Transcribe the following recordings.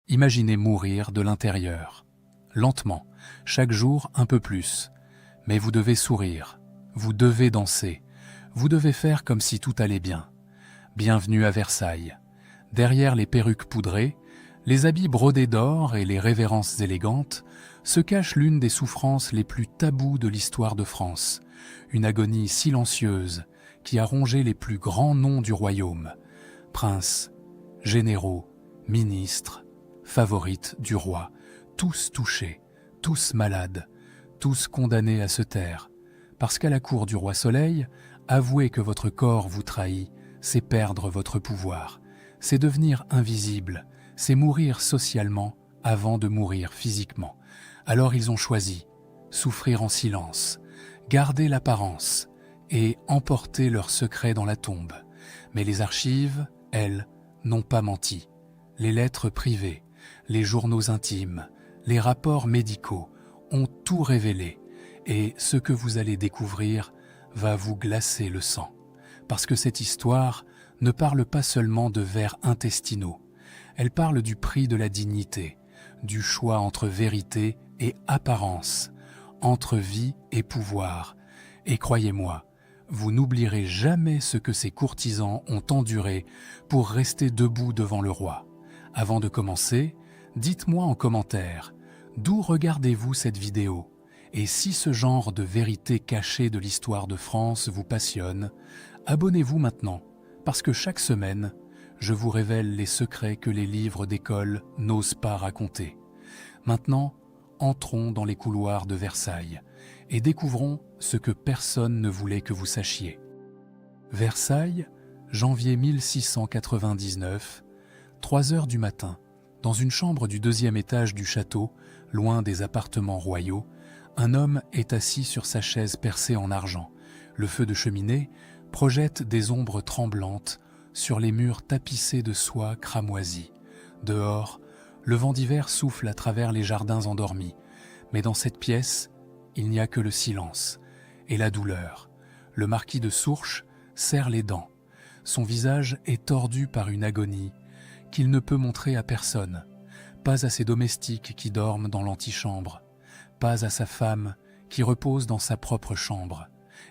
Imaginez mourir de l'intérieur. Lentement, chaque jour un peu plus. Mais vous devez sourire, vous devez danser, vous devez faire comme si tout allait bien. Bienvenue à Versailles. Derrière les perruques poudrées, les habits brodés d'or et les révérences élégantes, se cache l'une des souffrances les plus taboues de l'histoire de France. Une agonie silencieuse qui a rongé les plus grands noms du royaume. Princes, généraux, ministres, favorites du roi, tous touchés, tous malades, tous condamnés à se taire. Parce qu'à la cour du roi Soleil, avouer que votre corps vous trahit, c'est perdre votre pouvoir, c'est devenir invisible, c'est mourir socialement avant de mourir physiquement. Alors ils ont choisi, souffrir en silence, garder l'apparence et emporter leurs secrets dans la tombe. Mais les archives, elles, n'ont pas menti. Les lettres privées, les journaux intimes, les rapports médicaux ont tout révélé. Et ce que vous allez découvrir va vous glacer le sang. Parce que cette histoire ne parle pas seulement de vers intestinaux. Elle parle du prix de la dignité, du choix entre vérité et apparence, entre vie et pouvoir. Et croyez-moi, vous n'oublierez jamais ce que ces courtisans ont enduré pour rester debout devant le roi. Avant de commencer, dites-moi en commentaire, d'où regardez-vous cette vidéo ? Et si ce genre de vérité cachée de l'histoire de France vous passionne, abonnez-vous maintenant, parce que chaque semaine, je vous révèle les secrets que les livres d'école n'osent pas raconter. Maintenant, entrons dans les couloirs de Versailles et découvrons ce que personne ne voulait que vous sachiez. Versailles, janvier 1699, 3 heures du matin, dans une chambre du 2e étage du château, loin des appartements royaux, un homme est assis sur sa chaise percée en argent. Le feu de cheminée projette des ombres tremblantes sur les murs tapissés de soie cramoisie. Dehors, le vent d'hiver souffle à travers les jardins endormis. Mais dans cette pièce, il n'y a que le silence et la douleur. Le marquis de Sourches serre les dents. Son visage est tordu par une agonie qu'il ne peut montrer à personne. Pas à ses domestiques qui dorment dans l'antichambre. Pas à sa femme qui repose dans sa propre chambre,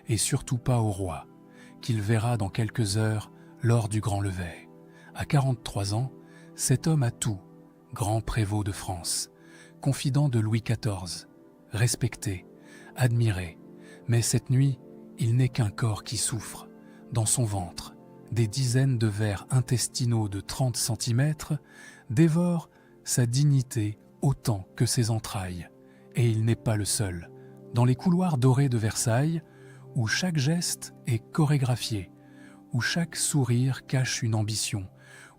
et surtout pas au roi, qu'il verra dans quelques heures lors du grand lever. À 43 ans, cet homme a tout, grand prévôt de France, confident de Louis XIV, respecté, admiré. Mais cette nuit, il n'est qu'un corps qui souffre. Dans son ventre, des dizaines de vers intestinaux de 30 cm dévorent sa dignité autant que ses entrailles. Et il n'est pas le seul. Dans les couloirs dorés de Versailles, où chaque geste est chorégraphié, où chaque sourire cache une ambition,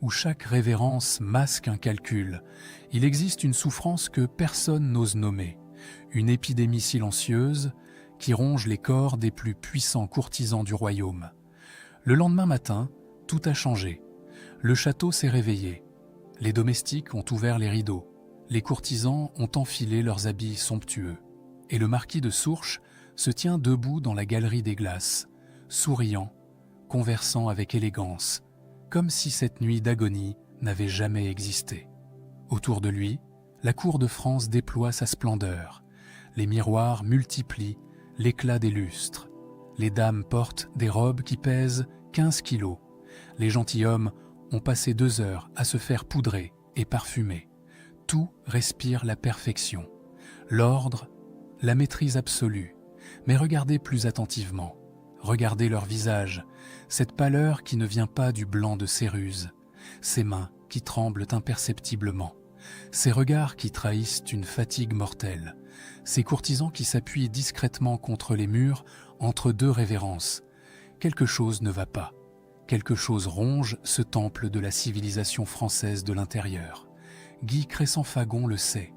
où chaque révérence masque un calcul, il existe une souffrance que personne n'ose nommer, une épidémie silencieuse qui ronge les corps des plus puissants courtisans du royaume. Le lendemain matin, tout a changé. Le château s'est réveillé. Les domestiques ont ouvert les rideaux. Les courtisans ont enfilé leurs habits somptueux, et le marquis de Sourches se tient debout dans la galerie des glaces, souriant, conversant avec élégance, comme si cette nuit d'agonie n'avait jamais existé. Autour de lui, la cour de France déploie sa splendeur. Les miroirs multiplient l'éclat des lustres. Les dames portent des robes qui pèsent 15 kilos. Les gentilshommes ont passé 2 heures à se faire poudrer et parfumer. Tout respire la perfection, l'ordre, la maîtrise absolue. Mais regardez plus attentivement, regardez leur visage, cette pâleur qui ne vient pas du blanc de Céruse, ces mains qui tremblent imperceptiblement, ces regards qui trahissent une fatigue mortelle, ces courtisans qui s'appuient discrètement contre les murs entre 2 révérences. Quelque chose ne va pas, quelque chose ronge ce temple de la civilisation française de l'intérieur. Guy Crescent-Fagon le sait.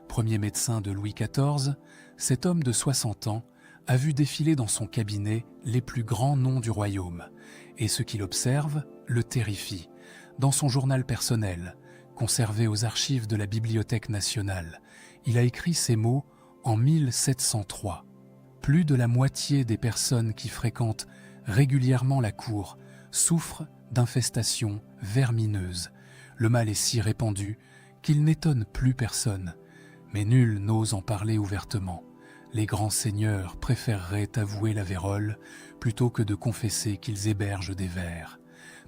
Premier médecin de Louis XIV, cet homme de 60 ans a vu défiler dans son cabinet les plus grands noms du royaume. Et ce qu'il observe le terrifie. Dans son journal personnel, conservé aux archives de la Bibliothèque nationale, il a écrit ces mots en 1703. Plus de la moitié des personnes qui fréquentent régulièrement la cour souffrent d'infestations vermineuses. Le mal est si répandu qu'il n'étonne plus personne, mais nul n'ose en parler ouvertement. Les grands seigneurs préféreraient avouer la vérole plutôt que de confesser qu'ils hébergent des vers.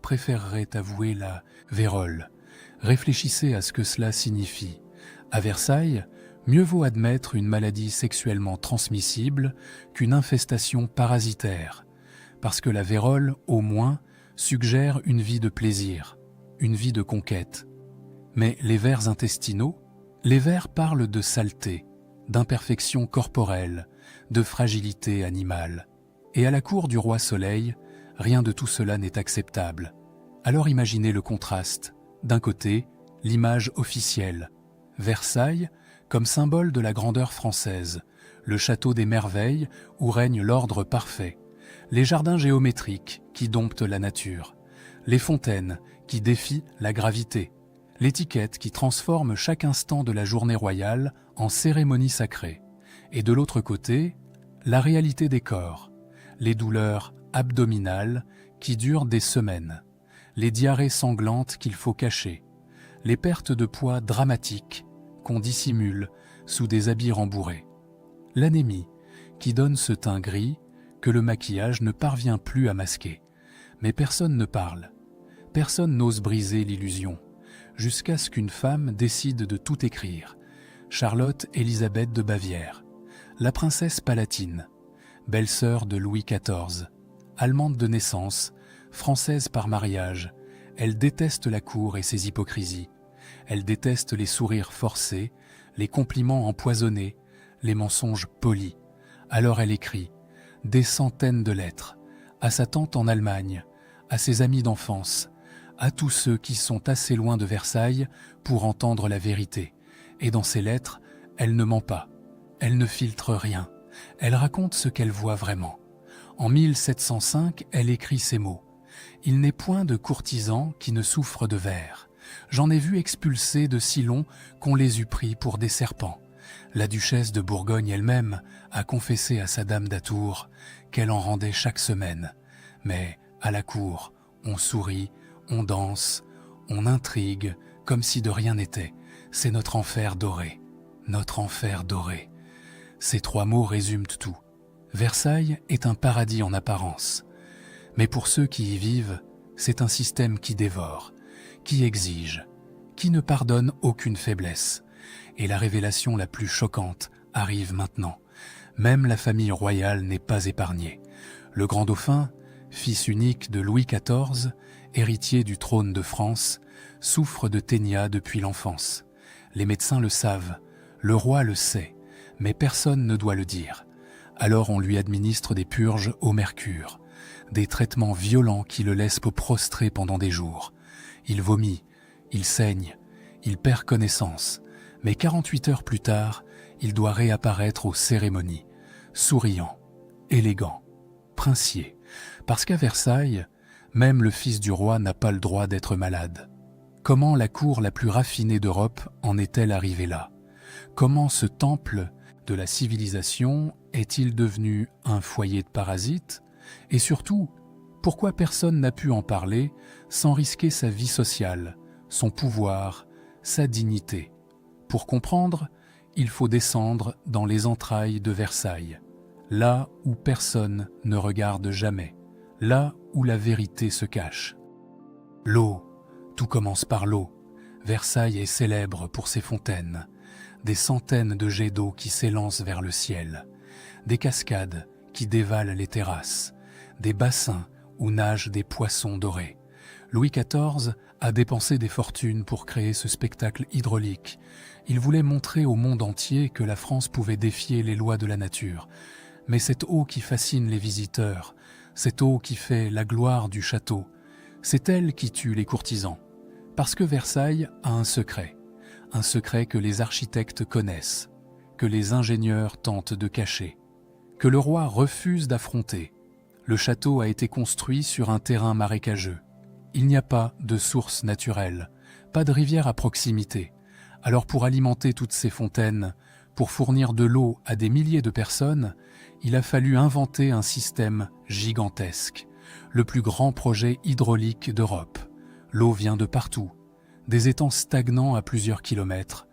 Préféreraient avouer la vérole. Réfléchissez à ce que cela signifie. À Versailles, mieux vaut admettre une maladie sexuellement transmissible qu'une infestation parasitaire, parce que la vérole, au moins, suggère une vie de plaisir, une vie de conquête. Mais les vers intestinaux, les vers parlent de saleté, d'imperfection corporelle, de fragilité animale. Et à la cour du roi Soleil, rien de tout cela n'est acceptable. Alors imaginez le contraste. D'un côté, l'image officielle. Versailles, comme symbole de la grandeur française, le château des merveilles où règne l'ordre parfait, les jardins géométriques qui domptent la nature, les fontaines qui défient la gravité, l'étiquette qui transforme chaque instant de la journée royale en cérémonie sacrée, et de l'autre côté, la réalité des corps, les douleurs abdominales qui durent des semaines, les diarrhées sanglantes qu'il faut cacher, les pertes de poids dramatiques qu'on dissimule sous des habits rembourrés, l'anémie qui donne ce teint gris que le maquillage ne parvient plus à masquer. Mais personne ne parle, personne n'ose briser l'illusion, jusqu'à ce qu'une femme décide de tout écrire. Charlotte Élisabeth de Bavière, la princesse palatine, belle-sœur de Louis XIV, allemande de naissance, française par mariage, elle déteste la cour et ses hypocrisies. Elle déteste les sourires forcés, les compliments empoisonnés, les mensonges polis. Alors elle écrit des centaines de lettres à sa tante en Allemagne, à ses amis d'enfance, à tous ceux qui sont assez loin de Versailles pour entendre la vérité. Et dans ces lettres, elle ne ment pas, elle ne filtre rien, elle raconte ce qu'elle voit vraiment. En 1705, elle écrit ces mots. « Il n'est point de courtisans qui ne souffrent de vers. J'en ai vu expulser de si longs qu'on les eût pris pour des serpents. La duchesse de Bourgogne elle-même a confessé à sa dame d'Atour qu'elle en rendait chaque semaine. Mais à la cour, on sourit, on danse, on intrigue, comme si de rien n'était. C'est notre enfer doré, notre enfer doré. » Ces trois mots résument tout. Versailles est un paradis en apparence. Mais pour ceux qui y vivent, c'est un système qui dévore, qui exige, qui ne pardonne aucune faiblesse. Et la révélation la plus choquante arrive maintenant. Même la famille royale n'est pas épargnée. Le grand dauphin, fils unique de Louis XIV, héritier du trône de France, souffre de ténia depuis l'enfance. Les médecins le savent, le roi le sait, mais personne ne doit le dire. Alors on lui administre des purges au mercure, des traitements violents qui le laissent prostré pendant des jours. Il vomit, il saigne, il perd connaissance, mais 48 heures plus tard, il doit réapparaître aux cérémonies, souriant, élégant, princier, parce qu'à Versailles, même le fils du roi n'a pas le droit d'être malade. Comment la cour la plus raffinée d'Europe en est-elle arrivée là? Comment ce temple de la civilisation est-il devenu un foyer de parasites? Et surtout, pourquoi personne n'a pu en parler sans risquer sa vie sociale, son pouvoir, sa dignité? Pour comprendre, il faut descendre dans les entrailles de Versailles, là où personne ne regarde jamais, là où la vérité se cache. L'eau, tout commence par l'eau. Versailles est célèbre pour ses fontaines, des centaines de jets d'eau qui s'élancent vers le ciel, des cascades qui dévalent les terrasses, des bassins où nagent des poissons dorés. Louis XIV a dépensé des fortunes pour créer ce spectacle hydraulique. Il voulait montrer au monde entier que la France pouvait défier les lois de la nature. Mais cette eau qui fascine les visiteurs, cette eau qui fait la gloire du château, c'est elle qui tue les courtisans. Parce que Versailles a un secret que les architectes connaissent, que les ingénieurs tentent de cacher, que le roi refuse d'affronter. Le château a été construit sur un terrain marécageux. Il n'y a pas de source naturelle, pas de rivière à proximité. Alors pour alimenter toutes ces fontaines, pour fournir de l'eau à des milliers de personnes, il a fallu inventer un système gigantesque, le plus grand projet hydraulique d'Europe. L'eau vient de partout, des étangs stagnants à plusieurs kilomètres,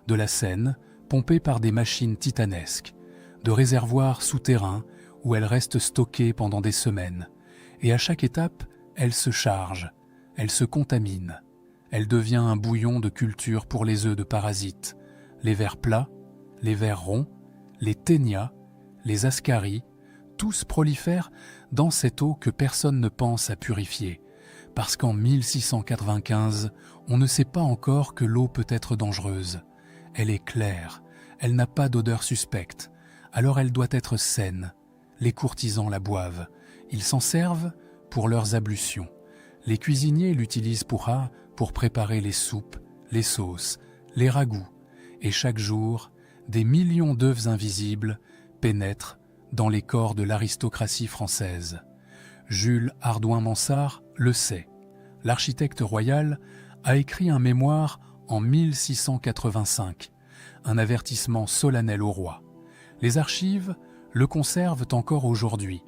de la Seine pompée par des machines titanesques, de réservoirs souterrains où elle reste stockée pendant des semaines, et à chaque étape, elle se charge, elle se contamine, elle devient un bouillon de culture pour les œufs de parasites, les vers plats, les vers ronds, les ténias, les ascaris, tous prolifèrent dans cette eau que personne ne pense à purifier, parce qu'en 1695, on ne sait pas encore que l'eau peut être dangereuse. Elle est claire, elle n'a pas d'odeur suspecte, alors elle doit être saine. Les courtisans la boivent, ils s'en servent pour leurs ablutions. Les cuisiniers l'utilisent pour préparer les soupes, les sauces, les ragoûts. Et chaque jour, des millions d'œufs invisibles pénètrent dans les corps de l'aristocratie française. Jules Hardouin-Mansart le sait. L'architecte royal a écrit un mémoire en 1685, un avertissement solennel au roi. Les archives le conservent encore aujourd'hui.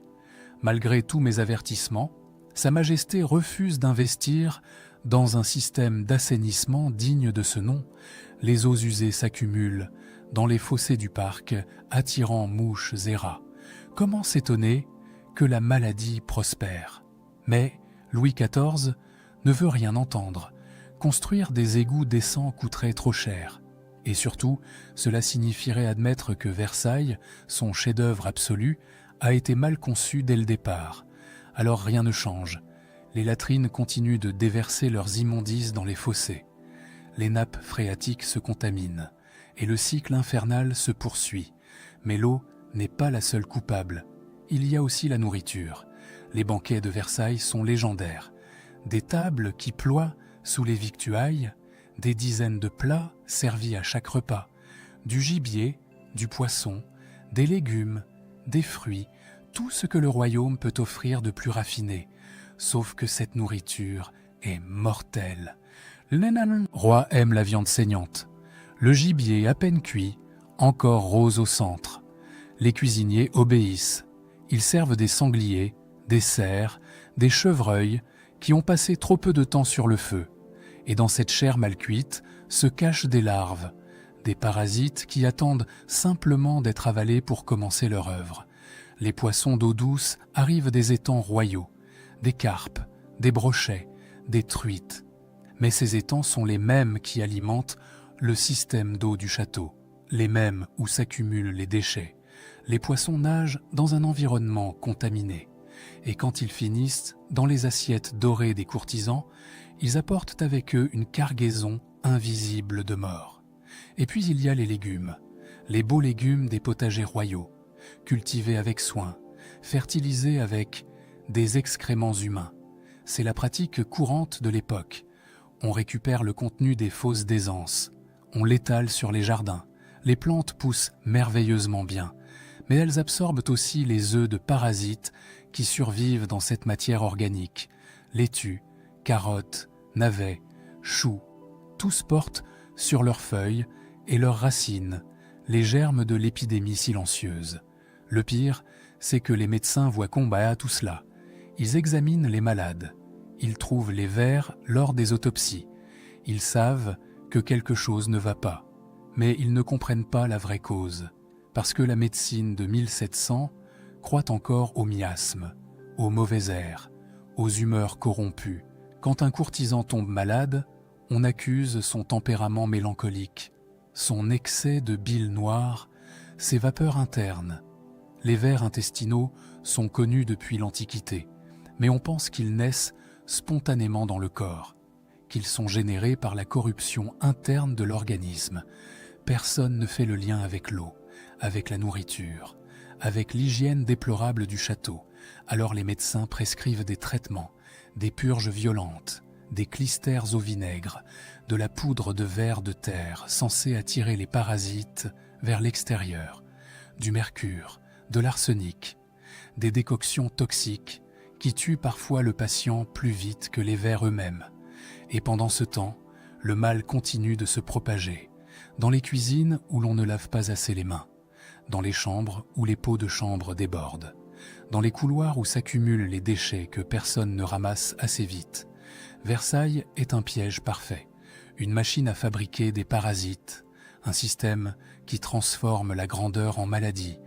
Malgré tous mes avertissements, Sa Majesté refuse d'investir dans un système d'assainissement digne de ce nom. Les eaux usées s'accumulent dans les fossés du parc, attirant mouches et rats. Comment s'étonner que la maladie prospère? Mais Louis XIV ne veut rien entendre. Construire des égouts décents coûterait trop cher. Et surtout, cela signifierait admettre que Versailles, son chef-d'œuvre absolu, a été mal conçu dès le départ. Alors rien ne change. Les latrines continuent de déverser leurs immondices dans les fossés. Les nappes phréatiques se contaminent et le cycle infernal se poursuit. Mais l'eau n'est pas la seule coupable. Il y a aussi la nourriture. Les banquets de Versailles sont légendaires. Des tables qui ploient sous les victuailles, des dizaines de plats servis à chaque repas, du gibier, du poisson, des légumes, des fruits, tout ce que le royaume peut offrir de plus raffiné. Sauf que cette nourriture est mortelle. Le roi aime la viande saignante. Le gibier à peine cuit, encore rose au centre. Les cuisiniers obéissent. Ils servent des sangliers, des cerfs, des chevreuils qui ont passé trop peu de temps sur le feu. Et dans cette chair mal cuite se cachent des larves, des parasites qui attendent simplement d'être avalés pour commencer leur œuvre. Les poissons d'eau douce arrivent des étangs royaux, des carpes, des brochets, des truites. Mais ces étangs sont les mêmes qui alimentent le système d'eau du château, les mêmes où s'accumulent les déchets. Les poissons nagent dans un environnement contaminé. Et quand ils finissent dans les assiettes dorées des courtisans, ils apportent avec eux une cargaison invisible de mort. Et puis il y a les légumes, les beaux légumes des potagers royaux, cultivés avec soin, fertilisés avec des excréments humains. C'est la pratique courante de l'époque. On récupère le contenu des fosses d'aisance, on l'étale sur les jardins. Les plantes poussent merveilleusement bien, mais elles absorbent aussi les œufs de parasites qui survivent dans cette matière organique. Laitue, carottes, navets, choux, tous portent sur leurs feuilles et leurs racines les germes de l'épidémie silencieuse. Le pire, c'est que les médecins voient combat à tout cela. Ils examinent les malades, ils trouvent les vers lors des autopsies. Ils savent que quelque chose ne va pas, mais ils ne comprennent pas la vraie cause, parce que la médecine de 1700 croit encore au miasme, au mauvais air, aux humeurs corrompues. Quand un courtisan tombe malade, on accuse son tempérament mélancolique, son excès de bile noire, ses vapeurs internes. Les vers intestinaux sont connus depuis l'Antiquité, mais on pense qu'ils naissent spontanément dans le corps, qu'ils sont générés par la corruption interne de l'organisme. Personne ne fait le lien avec l'eau, avec la nourriture, avec l'hygiène déplorable du château. Alors les médecins prescrivent des traitements, des purges violentes, des clistères au vinaigre, de la poudre de vers de terre censée attirer les parasites vers l'extérieur, du mercure, de l'arsenic, des décoctions toxiques qui tuent parfois le patient plus vite que les vers eux-mêmes. Et pendant ce temps, le mal continue de se propager, dans les cuisines où l'on ne lave pas assez les mains, dans les chambres où les pots de chambre débordent, dans les couloirs où s'accumulent les déchets que personne ne ramasse assez vite. Versailles est un piège parfait. une machine à fabriquer des parasites, un système qui transforme la grandeur en maladie,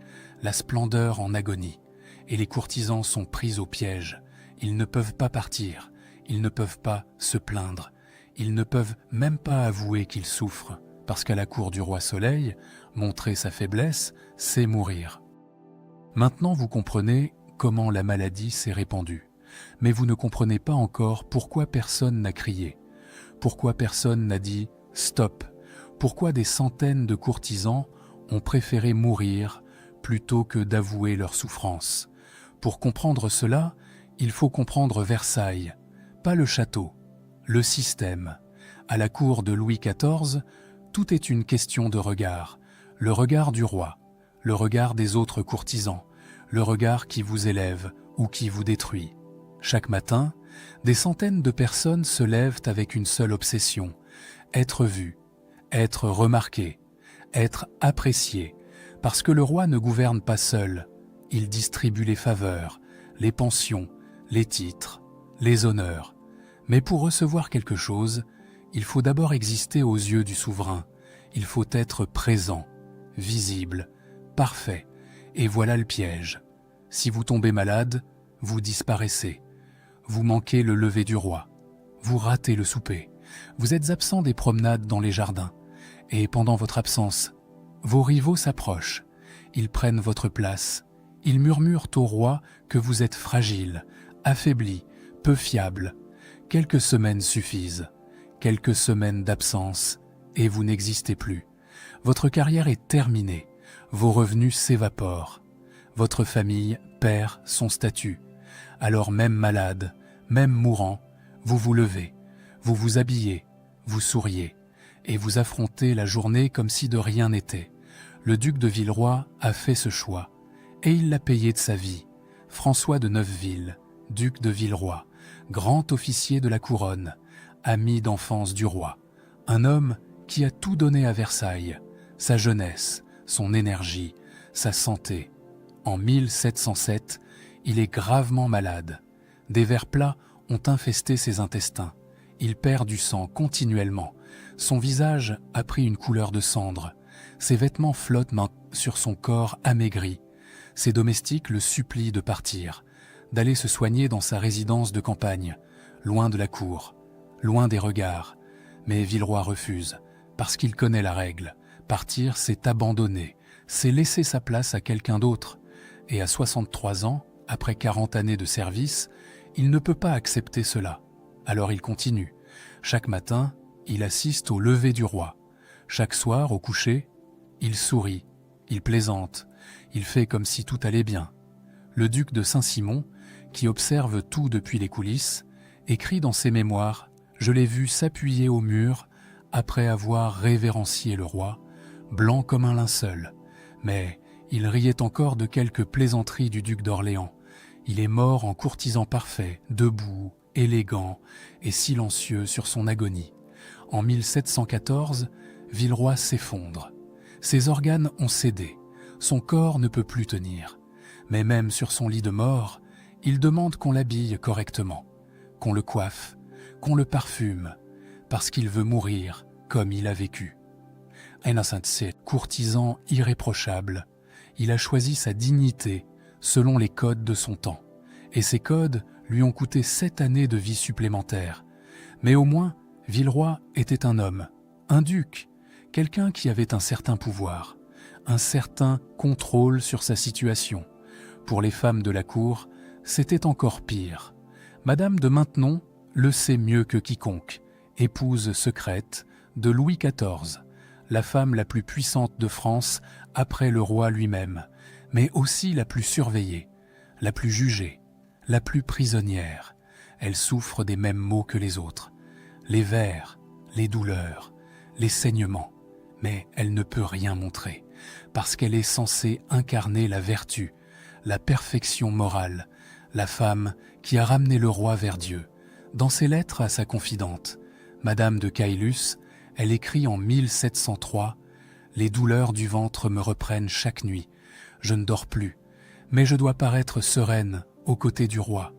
la splendeur en agonie. Et les courtisans sont pris au piège. Ils ne peuvent pas partir, ils ne peuvent pas se plaindre, ils ne peuvent même pas avouer qu'ils souffrent, parce qu'à la cour du roi Soleil, montrer sa faiblesse, c'est mourir. Maintenant vous comprenez comment la maladie s'est répandue, mais vous ne comprenez pas encore pourquoi personne n'a crié, pourquoi personne n'a dit « stop », pourquoi des centaines de courtisans ont préféré mourir plutôt que d'avouer leur souffrance. Pour comprendre cela, il faut comprendre Versailles, pas le château, le système. À la cour de Louis XIV, tout est une question de regard. Le regard du roi, le regard des autres courtisans, le regard qui vous élève ou qui vous détruit. Chaque matin, des centaines de personnes se lèvent avec une seule obsession, être vues, être remarquées, être appréciées, parce que le roi ne gouverne pas seul. Il distribue les faveurs, les pensions, les titres, les honneurs. Mais pour recevoir quelque chose, il faut d'abord exister aux yeux du souverain. Il faut être présent, visible, parfait. Et voilà le piège. Si vous tombez malade, vous disparaissez. Vous manquez le lever du roi. Vous ratez le souper. Vous êtes absent des promenades dans les jardins. Et pendant votre absence, vos rivaux s'approchent. Ils prennent votre place. Ils murmurent au roi que vous êtes fragile, affaibli, peu fiable. Quelques semaines suffisent, quelques semaines d'absence, et vous n'existez plus. Votre carrière est terminée, vos revenus s'évaporent. Votre famille perd son statut. Alors même malade, même mourant, vous vous levez, vous vous habillez, vous souriez, et vous affrontez la journée comme si de rien n'était. Le duc de Villeroy a fait ce choix. Et il l'a payé de sa vie. François de Neufville, duc de Villeroy, grand officier de la couronne, ami d'enfance du roi, un homme qui a tout donné à Versailles, sa jeunesse, son énergie, sa santé. En 1707, il est gravement malade. Des vers plats ont infesté ses intestins. Il perd du sang continuellement. Son visage a pris une couleur de cendre. Ses vêtements flottent sur son corps amaigri. Ses domestiques le supplient de partir, d'aller se soigner dans sa résidence de campagne, loin de la cour, loin des regards. Mais Villeroy refuse, parce qu'il connaît la règle. Partir, c'est abandonner, c'est laisser sa place à quelqu'un d'autre. Et à 63 ans, après 40 années de service, il ne peut pas accepter cela. Alors il continue. Chaque matin, il assiste au lever du roi. Chaque soir, au coucher, il sourit, il plaisante. Il fait comme si tout allait bien. Le duc de Saint-Simon, qui observe tout depuis les coulisses, écrit dans ses mémoires « Je l'ai vu s'appuyer au mur après avoir révérencié le roi, blanc comme un linceul. Mais il riait encore de quelques plaisanteries du duc d'Orléans. Il est mort en courtisan parfait, debout, élégant et silencieux sur son agonie. En 1714, Villeroy s'effondre. Ses organes ont cédé. Son corps ne peut plus tenir. Mais même sur son lit de mort, il demande qu'on l'habille correctement, qu'on le coiffe, qu'on le parfume, parce qu'il veut mourir comme il a vécu. Innocent, courtisan irréprochable, il a choisi sa dignité selon les codes de son temps. Et ces codes lui ont coûté 7 années de vie supplémentaires. Mais au moins, Villeroy était un homme, un duc, quelqu'un qui avait un certain pouvoir, un certain contrôle sur sa situation. Pour les femmes de la cour, c'était encore pire. Madame de Maintenon le sait mieux que quiconque, épouse secrète de Louis XIV, la femme la plus puissante de France après le roi lui-même, mais aussi la plus surveillée, la plus jugée, la plus prisonnière. Elle souffre des mêmes maux que les autres, les vers, les douleurs, les saignements, mais elle ne peut rien montrer, parce qu'elle est censée incarner la vertu, la perfection morale, la femme qui a ramené le roi vers Dieu. Dans ses lettres à sa confidente, Madame de Caylus, elle écrit en 1703 « Les douleurs du ventre me reprennent chaque nuit. Je ne dors plus, mais je dois paraître sereine aux côtés du roi.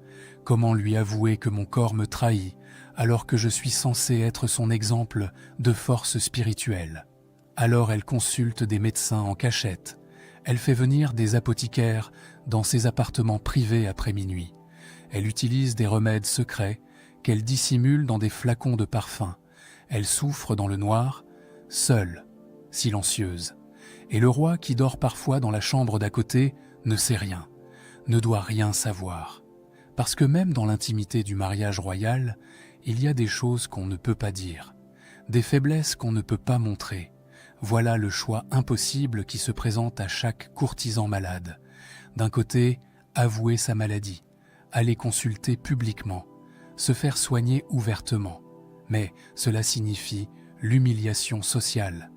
Comment lui avouer que mon corps me trahit, alors que je suis censé être son exemple de force spirituelle. Alors elle consulte des médecins en cachette. Elle fait venir des apothicaires dans ses appartements privés après minuit. Elle utilise des remèdes secrets qu'elle dissimule dans des flacons de parfum. Elle souffre dans le noir, seule, silencieuse. Et le roi, qui dort parfois dans la chambre d'à côté, ne sait rien, ne doit rien savoir. Parce que même dans l'intimité du mariage royal, il y a des choses qu'on ne peut pas dire, des faiblesses qu'on ne peut pas montrer. Voilà le choix impossible qui se présente à chaque courtisan malade. D'un côté, avouer sa maladie, aller consulter publiquement, se faire soigner ouvertement. Mais cela signifie l'humiliation sociale,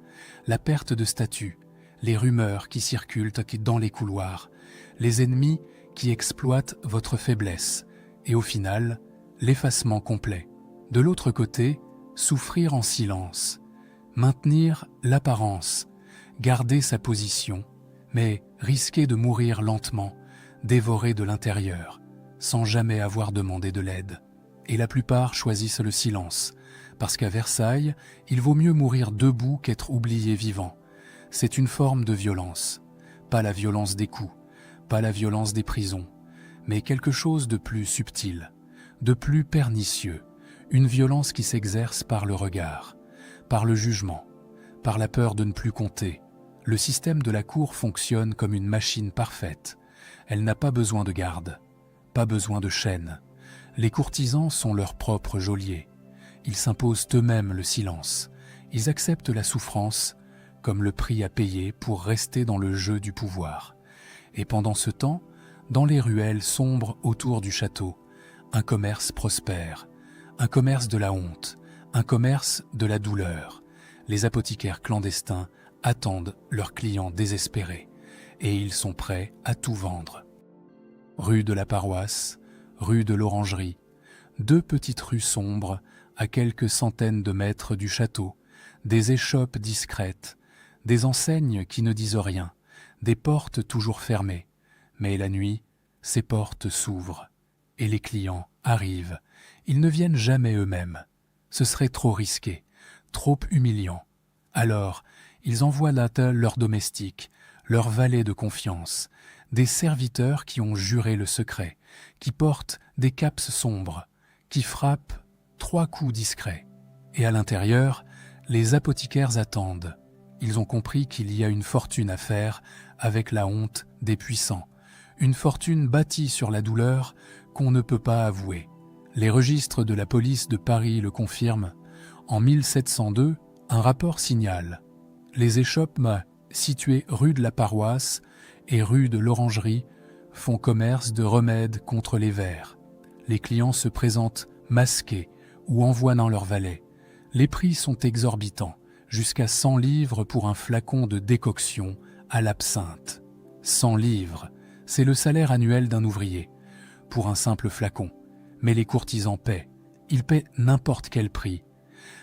la perte de statut, les rumeurs qui circulent dans les couloirs, les ennemis qui exploitent votre faiblesse, et au final, l'effacement complet. De l'autre côté, souffrir en silence, maintenir l'apparence, garder sa position, mais risquer de mourir lentement, dévoré de l'intérieur, sans jamais avoir demandé de l'aide. Et la plupart choisissent le silence, parce qu'à Versailles, il vaut mieux mourir debout qu'être oublié vivant. C'est une forme de violence, pas la violence des coups, pas la violence des prisons, mais quelque chose de plus subtil, de plus pernicieux, une violence qui s'exerce par le regard, par le jugement, par la peur de ne plus compter. Le système de la cour fonctionne comme une machine parfaite. Elle n'a pas besoin de garde, pas besoin de chaîne. Les courtisans sont leurs propres geôliers. Ils s'imposent eux-mêmes le silence. Ils acceptent la souffrance comme le prix à payer pour rester dans le jeu du pouvoir. Et pendant ce temps, dans les ruelles sombres autour du château, un commerce prospère, un commerce de la honte, un commerce de la douleur. Les apothicaires clandestins attendent leurs clients désespérés et ils sont prêts à tout vendre. Rue de la Paroisse, rue de l'Orangerie, deux petites rues sombres à quelques centaines de mètres du château, des échoppes discrètes, des enseignes qui ne disent rien, des portes toujours fermées. Mais la nuit, ces portes s'ouvrent et les clients arrivent. Ils ne viennent jamais eux-mêmes. Ce serait trop risqué, trop humiliant. Alors, ils envoient là leurs domestiques, leurs valets de confiance, des serviteurs qui ont juré le secret, qui portent des capes sombres, qui frappent 3 coups discrets. Et à l'intérieur, les apothicaires attendent. Ils ont compris qu'il y a une fortune à faire avec la honte des puissants, une fortune bâtie sur la douleur qu'on ne peut pas avouer. Les registres de la police de Paris le confirment. En 1702, un rapport signale « Les échoppes situées rue de la Paroisse et rue de l'Orangerie font commerce de remèdes contre les vers. Les clients se présentent masqués ou envoient leurs valets. Les prix sont exorbitants, jusqu'à 100 livres pour un flacon de décoction à l'absinthe. 100 livres, c'est le salaire annuel d'un ouvrier, pour un simple flacon. Mais les courtisans paient. Ils paient n'importe quel prix.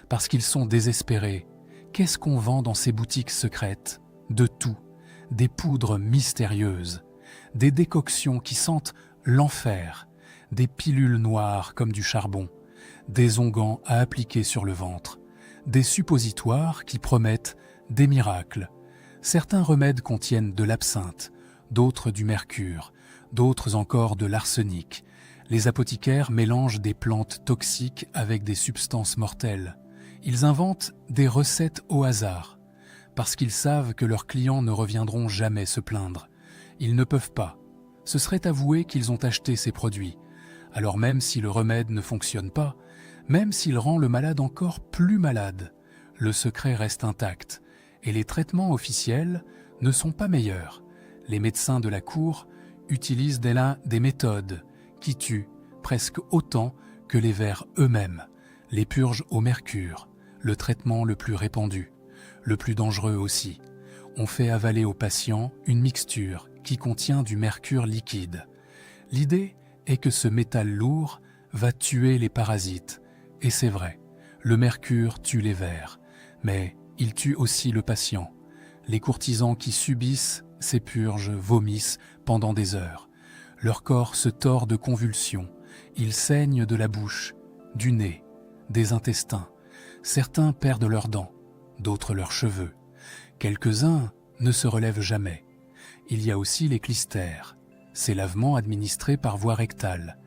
Parce qu'ils sont désespérés. Qu'est-ce qu'on vend dans ces boutiques secrètes? De tout. Des poudres mystérieuses. Des décoctions qui sentent l'enfer. Des pilules noires comme du charbon. Des onguents à appliquer sur le ventre. Des suppositoires qui promettent des miracles. Certains remèdes contiennent de l'absinthe, d'autres du mercure, d'autres encore de l'arsenic. Les apothicaires mélangent des plantes toxiques avec des substances mortelles. Ils inventent des recettes au hasard, parce qu'ils savent que leurs clients ne reviendront jamais se plaindre. Ils ne peuvent pas. Ce serait avouer qu'ils ont acheté ces produits. Alors même si le remède ne fonctionne pas, même s'il rend le malade encore plus malade, le secret reste intact et les traitements officiels ne sont pas meilleurs. Les médecins de la cour utilisent des méthodes qui tuent presque autant que les vers eux-mêmes, les purges au mercure, le traitement le plus répandu, le plus dangereux aussi. On fait avaler au patient une mixture qui contient du mercure liquide. L'idée est que ce métal lourd va tuer les parasites. Et c'est vrai, le mercure tue les vers, mais il tue aussi le patient. Les courtisans qui subissent ces purges vomissent pendant des heures. Leur corps se tord de convulsions, ils saignent de la bouche, du nez, des intestins. Certains perdent leurs dents, d'autres leurs cheveux. Quelques-uns ne se relèvent jamais. Il y a aussi les clistères, ces lavements administrés par voie rectale.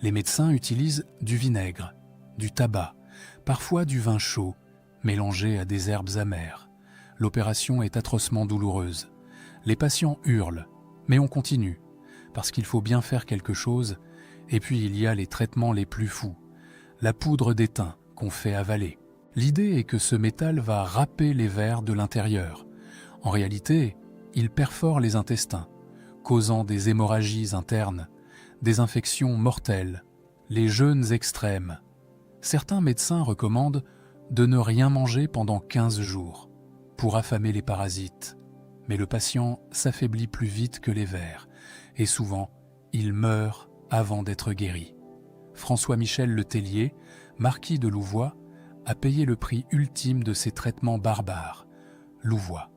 Les médecins utilisent du vinaigre, du tabac, parfois du vin chaud, mélangé à des herbes amères. L'opération est atrocement douloureuse. Les patients hurlent, mais on continue, parce qu'il faut bien faire quelque chose. Et puis il y a les traitements les plus fous, la poudre d'étain qu'on fait avaler. L'idée est que ce métal va râper les vers de l'intérieur. En réalité, il perfore les intestins, causant des hémorragies internes, des infections mortelles, les jeûnes extrêmes. Certains médecins recommandent de ne rien manger pendant 15 jours pour affamer les parasites. Mais le patient s'affaiblit plus vite que les vers et souvent il meurt avant d'être guéri. François-Michel Le Tellier, marquis de Louvois, a payé le prix ultime de ces traitements barbares. Louvois,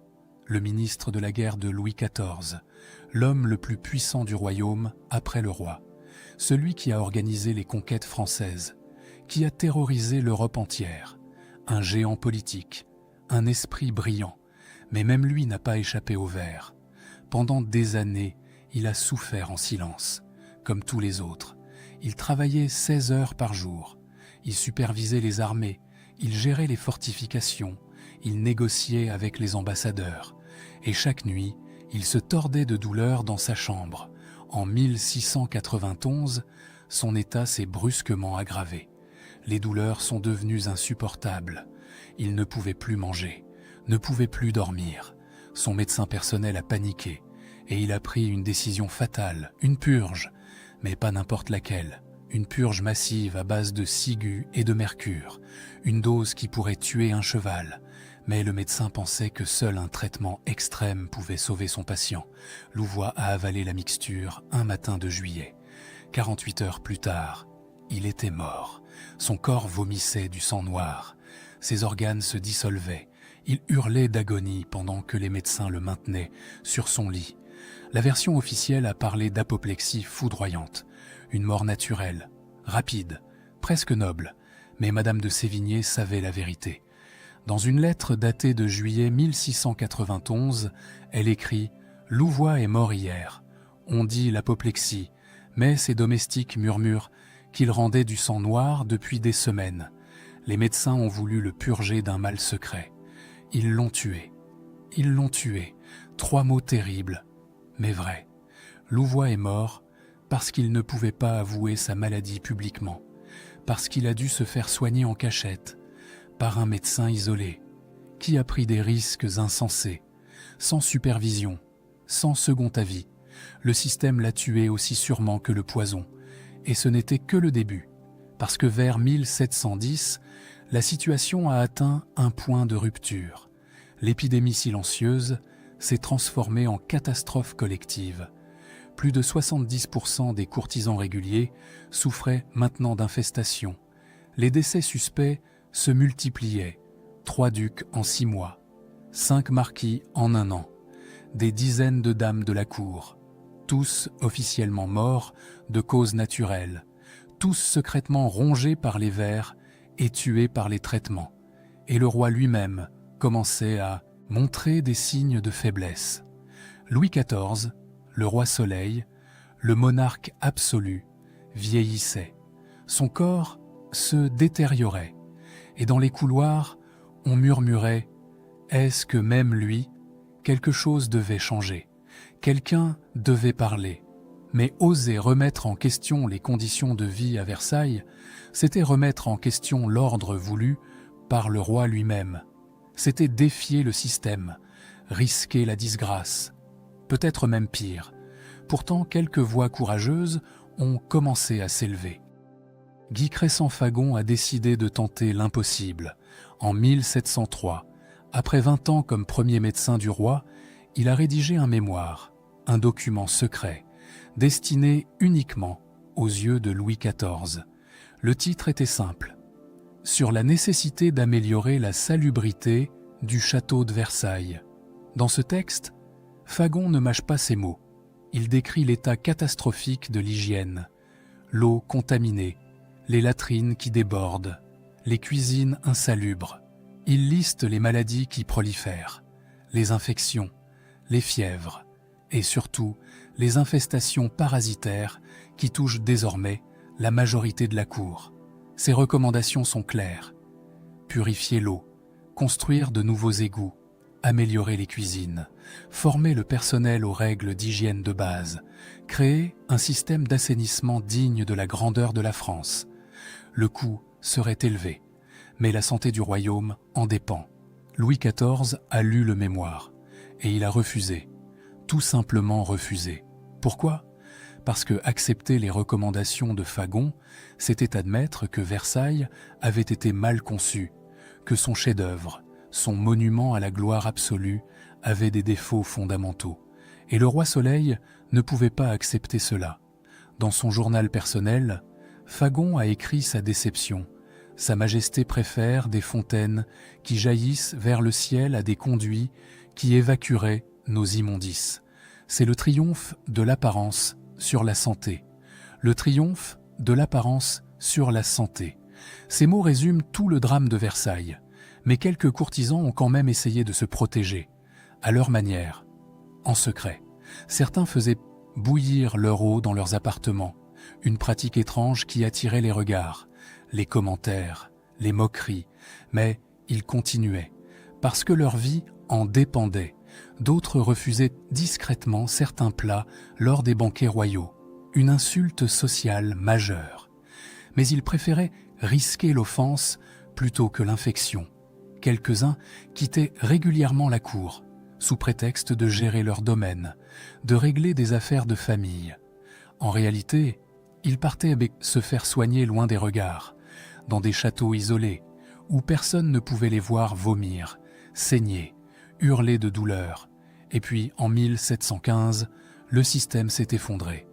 le ministre de la guerre de Louis XIV, l'homme le plus puissant du royaume après le roi, celui qui a organisé les conquêtes françaises, qui a terrorisé l'Europe entière, un géant politique, un esprit brillant, mais même lui n'a pas échappé au vers. Pendant des années, il a souffert en silence, comme tous les autres. Il travaillait 16 heures par jour. Il supervisait les armées, il gérait les fortifications, il négociait avec les ambassadeurs. Et chaque nuit, il se tordait de douleur dans sa chambre. En 1691, son état s'est brusquement aggravé. Les douleurs sont devenues insupportables. Il ne pouvait plus manger, ne pouvait plus dormir. Son médecin personnel a paniqué et il a pris une décision fatale, une purge, mais pas n'importe laquelle. Une purge massive à base de ciguë et de mercure, une dose qui pourrait tuer un cheval. Mais le médecin pensait que seul un traitement extrême pouvait sauver son patient. Louvois a avalé la mixture un matin de juillet. 48 heures plus tard, il était mort. Son corps vomissait du sang noir. Ses organes se dissolvaient. Il hurlait d'agonie pendant que les médecins le maintenaient sur son lit. La version officielle a parlé d'apoplexie foudroyante. Une mort naturelle, rapide, presque noble, mais Madame de Sévigné savait la vérité. Dans une lettre datée de juillet 1691, elle écrit « Louvois est mort hier. On dit l'apoplexie, mais ses domestiques murmurent qu'il rendait du sang noir depuis des semaines. Les médecins ont voulu le purger d'un mal secret. Ils l'ont tué. Ils l'ont tué. 3 mots terribles, mais vrais. Louvois est mort parce qu'il ne pouvait pas avouer sa maladie publiquement, parce qu'il a dû se faire soigner en cachette, par un médecin isolé, qui a pris des risques insensés, sans supervision, sans second avis. Le système l'a tué aussi sûrement que le poison, et ce n'était que le début, parce que vers 1710, la situation a atteint un point de rupture. L'épidémie silencieuse s'est transformée en catastrophe collective. Plus de 70% des courtisans réguliers souffraient maintenant d'infestations. Les décès suspects se multipliaient. 3 ducs en 6 mois, 5 marquis en 1 an, des dizaines de dames de la cour, tous officiellement morts de causes naturelles, tous secrètement rongés par les vers et tués par les traitements. Et le roi lui-même commençait à montrer des signes de faiblesse. Louis XIV, le roi Soleil, le monarque absolu, vieillissait. Son corps se détériorait, et dans les couloirs, on murmurait « Est-ce que même lui, quelque chose devait changer? Quelqu'un devait parler ?» Mais oser remettre en question les conditions de vie à Versailles, c'était remettre en question l'ordre voulu par le roi lui-même. C'était défier le système, risquer la disgrâce, peut-être même pire. Pourtant, quelques voix courageuses ont commencé à s'élever. Guy Crescent-Fagon a décidé de tenter l'impossible. En 1703, après 20 ans comme premier médecin du roi, il a rédigé un mémoire, un document secret, destiné uniquement aux yeux de Louis XIV. Le titre était simple: sur la nécessité d'améliorer la salubrité du château de Versailles. Dans ce texte, Fagon ne mâche pas ses mots. Il décrit l'état catastrophique de l'hygiène, l'eau contaminée, les latrines qui débordent, les cuisines insalubres. Il liste les maladies qui prolifèrent, les infections, les fièvres et surtout les infestations parasitaires qui touchent désormais la majorité de la cour. Ses recommandations sont claires. Purifier l'eau, construire de nouveaux égouts, améliorer les cuisines, former le personnel aux règles d'hygiène de base, créer un système d'assainissement digne de la grandeur de la France. Le coût serait élevé, mais la santé du royaume en dépend. Louis XIV a lu le mémoire et il a refusé, tout simplement refusé. Pourquoi ? Parce que accepter les recommandations de Fagon, c'était admettre que Versailles avait été mal conçu, que son chef-d'œuvre, son monument à la gloire absolue, avait des défauts fondamentaux. Et le roi Soleil ne pouvait pas accepter cela. Dans son journal personnel, Fagon a écrit sa déception. Sa Majesté préfère des fontaines qui jaillissent vers le ciel à des conduits qui évacueraient nos immondices. C'est le triomphe de l'apparence sur la santé. Le triomphe de l'apparence sur la santé. Ces mots résument tout le drame de Versailles. Mais quelques courtisans ont quand même essayé de se protéger, à leur manière, en secret. Certains faisaient bouillir leur eau dans leurs appartements, une pratique étrange qui attirait les regards, les commentaires, les moqueries, mais ils continuaient, parce que leur vie en dépendait. D'autres refusaient discrètement certains plats lors des banquets royaux, une insulte sociale majeure. Mais ils préféraient risquer l'offense plutôt que l'infection. Quelques-uns quittaient régulièrement la cour, sous prétexte de gérer leur domaine, de régler des affaires de famille. En réalité, ils partaient se faire soigner loin des regards, dans des châteaux isolés, où personne ne pouvait les voir vomir, saigner, hurler de douleur. Et puis, en 1715, le système s'est effondré,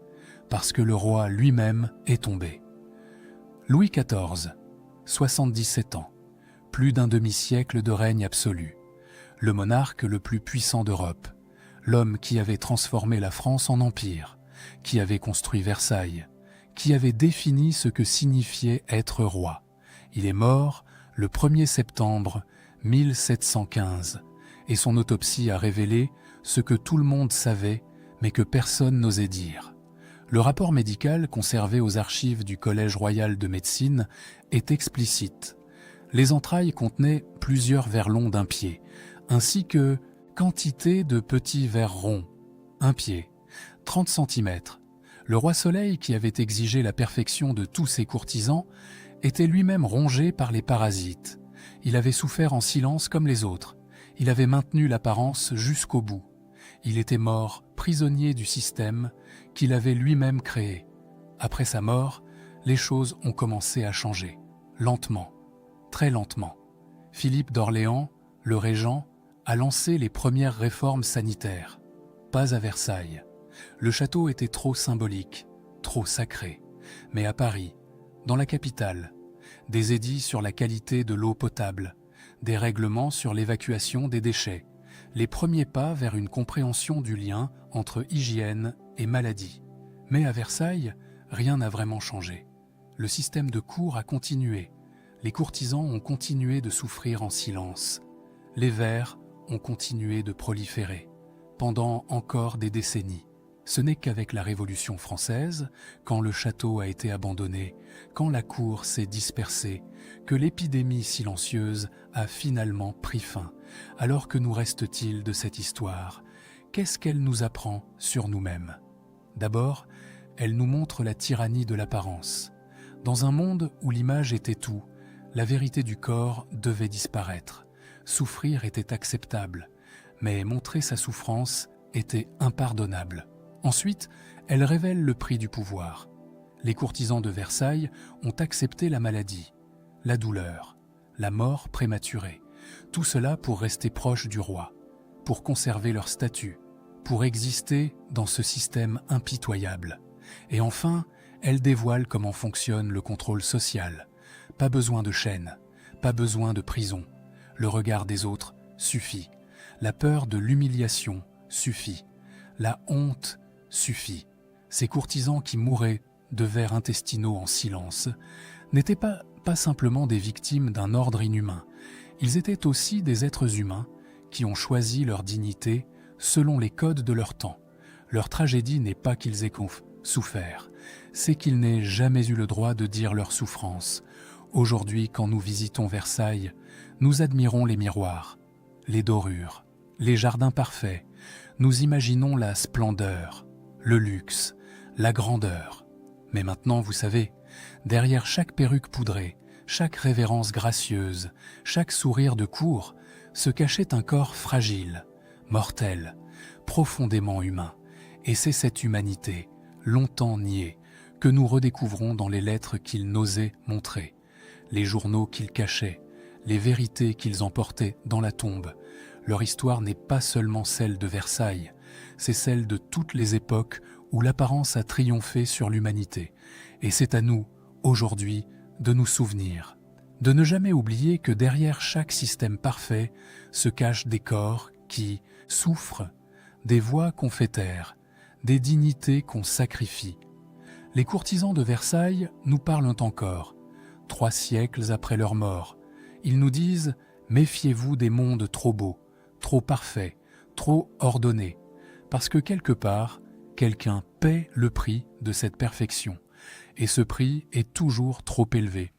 parce que le roi lui-même est tombé. Louis XIV, 77 ans. Plus d'un demi-siècle de règne absolu, le monarque le plus puissant d'Europe, l'homme qui avait transformé la France en empire, qui avait construit Versailles, qui avait défini ce que signifiait être roi. Il est mort le 1er septembre 1715, et son autopsie a révélé ce que tout le monde savait, mais que personne n'osait dire. Le rapport médical conservé aux archives du Collège royal de médecine est explicite. Les entrailles contenaient plusieurs vers longs d'un pied, ainsi que quantité de petits vers ronds, un pied, 30 cm. Le roi Soleil, qui avait exigé la perfection de tous ses courtisans, était lui-même rongé par les parasites. Il avait souffert en silence comme les autres. Il avait maintenu l'apparence jusqu'au bout. Il était mort, prisonnier du système qu'il avait lui-même créé. Après sa mort, les choses ont commencé à changer, lentement. Très lentement. Philippe d'Orléans, le régent, a lancé les premières réformes sanitaires. Pas à Versailles. Le château était trop symbolique, trop sacré. Mais à Paris, dans la capitale, des édits sur la qualité de l'eau potable, des règlements sur l'évacuation des déchets, les premiers pas vers une compréhension du lien entre hygiène et maladie. Mais à Versailles, rien n'a vraiment changé. Le système de cour a continué. Les courtisans ont continué de souffrir en silence. Les vers ont continué de proliférer, pendant encore des décennies. Ce n'est qu'avec la Révolution française, quand le château a été abandonné, quand la cour s'est dispersée, que l'épidémie silencieuse a finalement pris fin. Alors que nous reste-t-il de cette histoire ? Qu'est-ce qu'elle nous apprend sur nous-mêmes ? D'abord, elle nous montre la tyrannie de l'apparence. Dans un monde où l'image était tout, la vérité du corps devait disparaître. Souffrir était acceptable, mais montrer sa souffrance était impardonnable. Ensuite, elle révèle le prix du pouvoir. Les courtisans de Versailles ont accepté la maladie, la douleur, la mort prématurée. Tout cela pour rester proche du roi, pour conserver leur statut, pour exister dans ce système impitoyable. Et enfin, elle dévoile comment fonctionne le contrôle social. Pas besoin de chaîne, pas besoin de prison. Le regard des autres suffit. La peur de l'humiliation suffit. La honte suffit. Ces courtisans qui mouraient de vers intestinaux en silence n'étaient pas pas simplement des victimes d'un ordre inhumain, ils étaient aussi des êtres humains qui ont choisi leur dignité selon les codes de leur temps. Leur tragédie n'est pas qu'ils aient souffert, c'est qu'ils n'aient jamais eu le droit de dire leur souffrance. Aujourd'hui, quand nous visitons Versailles, nous admirons les miroirs, les dorures, les jardins parfaits. Nous imaginons la splendeur, le luxe, la grandeur. Mais maintenant, vous savez, derrière chaque perruque poudrée, chaque révérence gracieuse, chaque sourire de cour, se cachait un corps fragile, mortel, profondément humain. Et c'est cette humanité, longtemps niée, que nous redécouvrons dans les lettres qu'ils n'osaient montrer, les journaux qu'ils cachaient, les vérités qu'ils emportaient dans la tombe. Leur histoire n'est pas seulement celle de Versailles, c'est celle de toutes les époques où l'apparence a triomphé sur l'humanité. Et c'est à nous, aujourd'hui, de nous souvenir, de ne jamais oublier que derrière chaque système parfait se cachent des corps qui souffrent, des voix qu'on fait taire, des dignités qu'on sacrifie. Les courtisans de Versailles nous parlent encore. 3 siècles après leur mort, ils nous disent « Méfiez-vous des mondes trop beaux, trop parfaits, trop ordonnés, parce que quelque part, quelqu'un paie le prix de cette perfection, et ce prix est toujours trop élevé